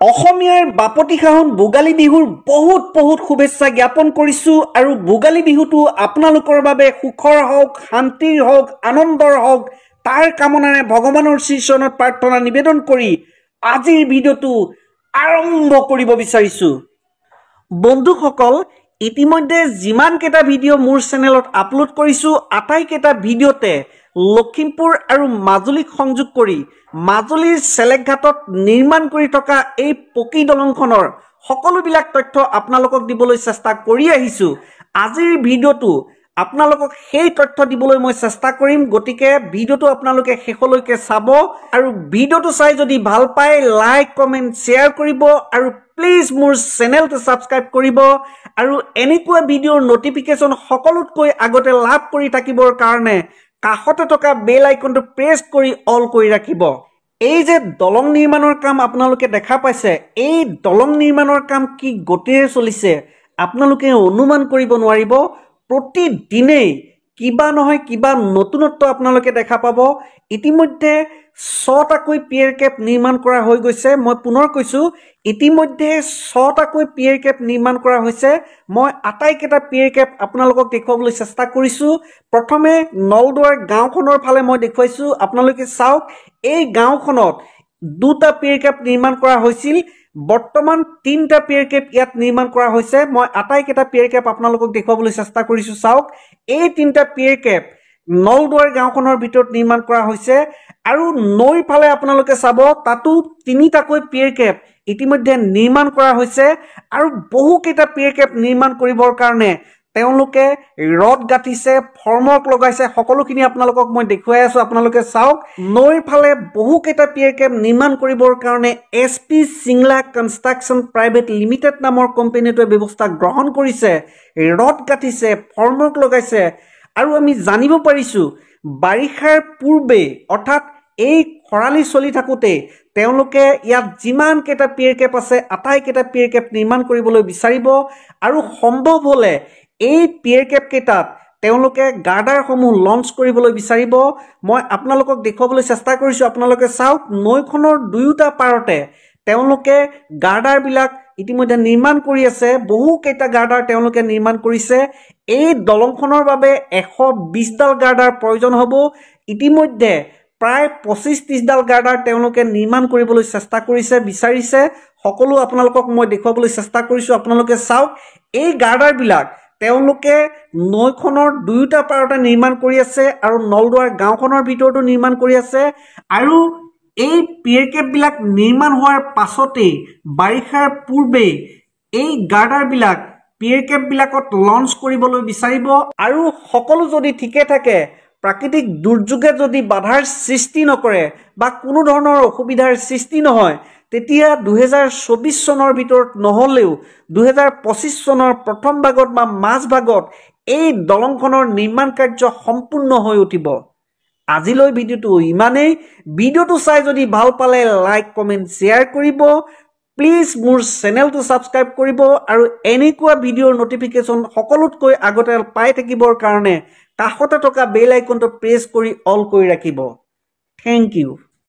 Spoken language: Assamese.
অসমীয়াৰ বাপতি সাহোন ভোগালী বিহুৰ বহুত শুভেচ্ছা জ্ঞাপন কৰিছো আৰু ভোগালী বিহুটো আপোনালোকৰ বাবে সুখৰ হওক, শান্তিৰ হওক, আনন্দৰ হওক তাৰ কামনাৰে ভগৱানৰ শ্ৰীচৰণত প্ৰাৰ্থনা নিবেদন কৰি আজিৰ ভিডিঅ'টো আৰম্ভ কৰিব বিচাৰিছো। বন্ধুসকল, ইতিমধ্যে যিমান কেইটা ভিডিঅ' মোৰ চেনেলত আপলোড কৰিছো আটাইকেইটা ভিডিঅ'তে লখিমপুৰ আৰু মাজুলীক সংযোগ কৰি মাজুলীৰ চেলেকঘাটত নিৰ্মাণ কৰি থকা এই পকী দলংখনৰ সকলোবিলাক তথ্য আপোনালোকক দিবলৈ চেষ্টা কৰি আহিছো। আজিৰ ভিডিঅ'টো আপোনালোকক সেই তথ্য দিবলৈ মই চেষ্টা কৰিম, গতিকে ভিডিঅ'টো আপোনালোকে শেষলৈকে চাব আৰু ভিডিঅ'টো চাই যদি ভাল পায় লাইক, কমেণ্ট, শ্বেয়াৰ কৰিব আৰু প্লিজ মোৰ চেনেলটো ছাবস্ক্ৰাইব কৰিব আৰু এনেকুৱা ভিডিঅ'ৰ নটিফিকেশ্যন সকলোতকৈ আগতে লাভ কৰি থাকিবৰ কাৰণে কাষতে থকা বেল আইকনটো প্ৰেছ কৰি অল কৰি ৰাখিব। এই যে দলং নিৰ্মাণৰ কাম আপোনালোকে দেখা পাইছে, এই দলং নিৰ্মাণৰ কাম কি গতিৰে চলিছে আপোনালোকে অনুমান কৰিব নোৱাৰিব। প্ৰতিদিনেই কিবা নহয় কিবা নতুনত্ব আপোনালোকে দেখা পাব। ইতিমধ্যে 6টাকৈ পিয়েৰ কেপ নিৰ্মাণ কৰা হৈ গৈছে। মই পুনৰ কৈছোঁ, ইতিমধ্যে 6টাকৈ পিয়েৰ কেপ নিৰ্মাণ কৰা হৈছে। মই আটাইকেইটা পিয়েৰ কেপ আপোনালোকক দেখুৱাবলৈ চেষ্টা কৰিছোঁ। প্ৰথমে নলদুৱাৰ গাঁওখনৰ ফালে মই দেখুৱাইছোঁ, আপোনালোকে চাওক এই গাঁওখনত 2টা পিয়েৰ কেপ নিৰ্মাণ কৰা হৈছিল। বৰ্তমান 3টা পিয়েৰ কেপ ইয়াত নিৰ্মাণ কৰা হৈছে। মই আটাইকেইটা পিয়েৰ কেপ আপোনালোকক দেখুৱাবলৈ চেষ্টা কৰিছোঁ। চাওক এই 3টা পিয়েৰ কেপ নলদুৱাৰ গাঁওখনৰ ভিতৰত নিৰ্মাণ কৰা হৈছে আৰু নৈৰ ফালে আপোনালোকে চাব তাতো 3টাকৈ পিয়েৰ কেপ ইতিমধ্যে নিৰ্মাণ কৰা হৈছে আৰু বহুকেইটা পিয়েৰ কেপ নিৰ্মাণ কৰিবৰ কাৰণে তেওঁলোকে ৰড গাঁঠিছে, ফৰ্মৱৰ্ক লগাইছে, সকলোখিনি আপোনালোকক মই দেখুৱাই আছো। আপোনালোকে চাওক নৈৰ ফালে বহুকেইটা পিয়েৰ কেপ নিৰ্মাণ কৰিবৰ কাৰণে SP Singla construction private limited নামৰ কোম্পানীটোৱে ব্যৱস্থা গ্ৰহণ কৰিছে, ৰড গাঁঠিছে, ফৰ্মৱৰ্ক লগাইছে আৰু আমি জানিব পাৰিছো বাৰিষাৰ পূৰ্বে অৰ্থাৎ এই খৰালি চলি থাকোঁতে তেওঁলোকে ইয়াত যিমান কেইটা পিয়েৰ কেপ আছে আটাইকেইটা পিয়েৰ কেপ নিৰ্মাণ কৰিবলৈ বিচাৰিব আৰু সম্ভৱ হ'লে এই পিয়েৰ কেপ কেইটাত তেওঁলোকে গাৰ্ডাৰসমূহ লঞ্চ কৰিবলৈ বিচাৰিব। মই আপোনালোকক দেখুৱাবলৈ চেষ্টা কৰিছোঁ। আপোনালোকে চাওক নৈখনৰ দুয়োটা পাৰতে তেওঁলোকে গাৰ্ডাৰবিলাক ইতিমধ্যে নিৰ্মাণ কৰি আছে। বহুকেইটা গাৰ্ডাৰ তেওঁলোকে নিৰ্মাণ কৰিছে। এই দলংখনৰ বাবে 120ডাল গাৰ্ডাৰ প্ৰয়োজন হ'ব। ইতিমধ্যে প্ৰায় 25-30ডাল গাৰ্ডাৰ তেওঁলোকে নিৰ্মাণ কৰিবলৈ চেষ্টা কৰিছে, বিচাৰিছে। সকলো আপোনালোকক মই দেখুৱাবলৈ চেষ্টা কৰিছোঁ। আপোনালোকে চাওক এই গাৰ্ডাৰবিলাক তেওঁলোকে নৈখনৰ দুয়োটা পাৰতে নিৰ্মাণ কৰি আছে আৰু নলদুৱাৰ গাঁওখনৰ ভিতৰতো নিৰ্মাণ কৰি আছে আৰু এই পিয়েৰ কেপবিলাক নিৰ্মাণ হোৱাৰ পাছতেই বাৰিষাৰ পূৰ্বেই এই গাৰ্ডাৰবিলাক পিয়েৰ কেপবিলাকত লঞ্চ কৰিবলৈ বিচাৰিব আৰু সকলো যদি ঠিকে থাকে, প্ৰাকৃতিক দুৰ্যোগে যদি বাধাৰ সৃষ্টি নকৰে বা কোনো ধৰণৰ অসুবিধাৰ সৃষ্টি নহয়, তেতিয়া 2024 চনৰ ভিতৰত নহ'লেও 2025 চনৰ প্ৰথম ভাগত বা মাজ ভাগত এই দলংখনৰ নিৰ্মাণ কাৰ্য সম্পূৰ্ণ হৈ উঠিব। আজিলৈ ভিডিঅ'টো ইমানেই। ভিডিঅ'টো চাই যদি ভাল পালে লাইক, কমেণ্ট, শ্বেয়াৰ কৰিব। প্লিজ মোৰ চেনেলটো ছাবস্ক্ৰাইব কৰিব আৰু এনেকুৱা ভিডিঅ'ৰ নটিফিকেশ্যন সকলোতকৈ আগতে পাই থাকিবৰ কাৰণে কাষতে থকা বেল আইকনটো প্ৰেছ কৰি অল কৰি ৰাখিব। Thank U.